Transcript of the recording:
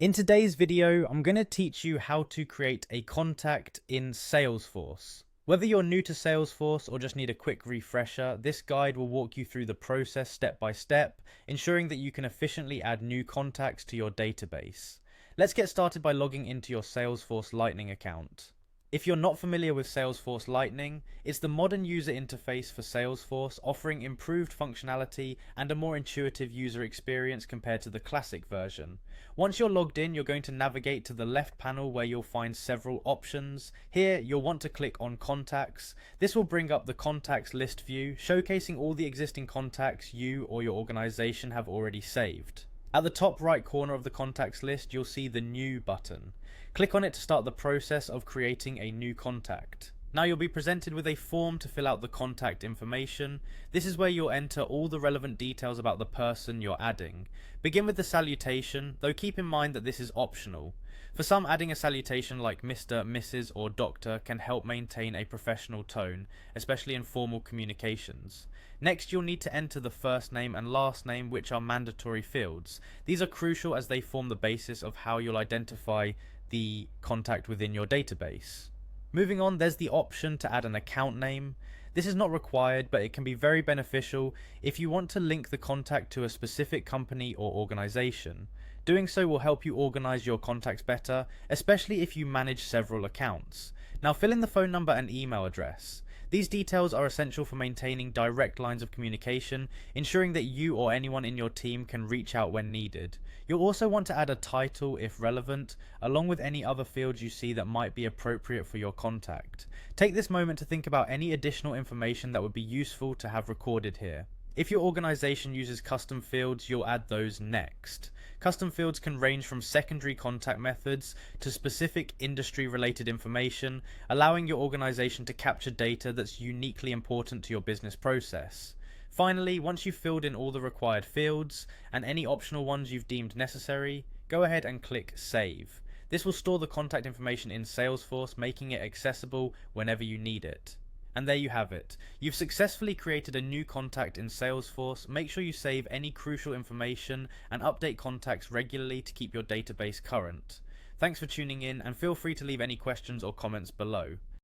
In today's video, I'm going to teach you how to create a contact in Salesforce. Whether you're new to Salesforce or just need a quick refresher, this guide will walk you through the process step by step, ensuring that you can efficiently add new contacts to your database. Let's get started by logging into your Salesforce Lightning account. If you're not familiar with Salesforce Lightning, it's the modern user interface for Salesforce, offering improved functionality and a more intuitive user experience compared to the classic version. Once you're logged in, you're going to navigate to the left panel where you'll find several options. Here, you'll want to click on Contacts. This will bring up the Contacts list view, showcasing all the existing contacts you or your organization have already saved. At the top right corner of the contacts list, you'll see the New button. Click on it to start the process of creating a new contact. Now you'll be presented with a form to fill out the contact information. This is where you'll enter all the relevant details about the person you're adding. Begin with the salutation, though keep in mind that this is optional. For some, adding a salutation like Mr., Mrs. or Doctor can help maintain a professional tone, especially in formal communications. Next, you'll need to enter the first name and last name, which are mandatory fields. These are crucial as they form the basis of how you'll identify the contact within your database. Moving on, there's the option to add an account name. This is not required, but it can be very beneficial if you want to link the contact to a specific company or organization. Doing so will help you organize your contacts better, especially if you manage several accounts. Now fill in the phone number and email address. These details are essential for maintaining direct lines of communication, ensuring that you or anyone in your team can reach out when needed. You'll also want to add a title if relevant, along with any other fields you see that might be appropriate for your contact. Take this moment to think about any additional information that would be useful to have recorded here. If your organization uses custom fields, you'll add those next. Custom fields can range from secondary contact methods to specific industry-related information, allowing your organization to capture data that's uniquely important to your business process. Finally, once you've filled in all the required fields, and any optional ones you've deemed necessary, go ahead and click Save. This will store the contact information in Salesforce, making it accessible whenever you need it. And there you have it. You've successfully created a new contact in Salesforce. Make sure you save any crucial information and update contacts regularly to keep your database current. Thanks for tuning in, and feel free to leave any questions or comments below.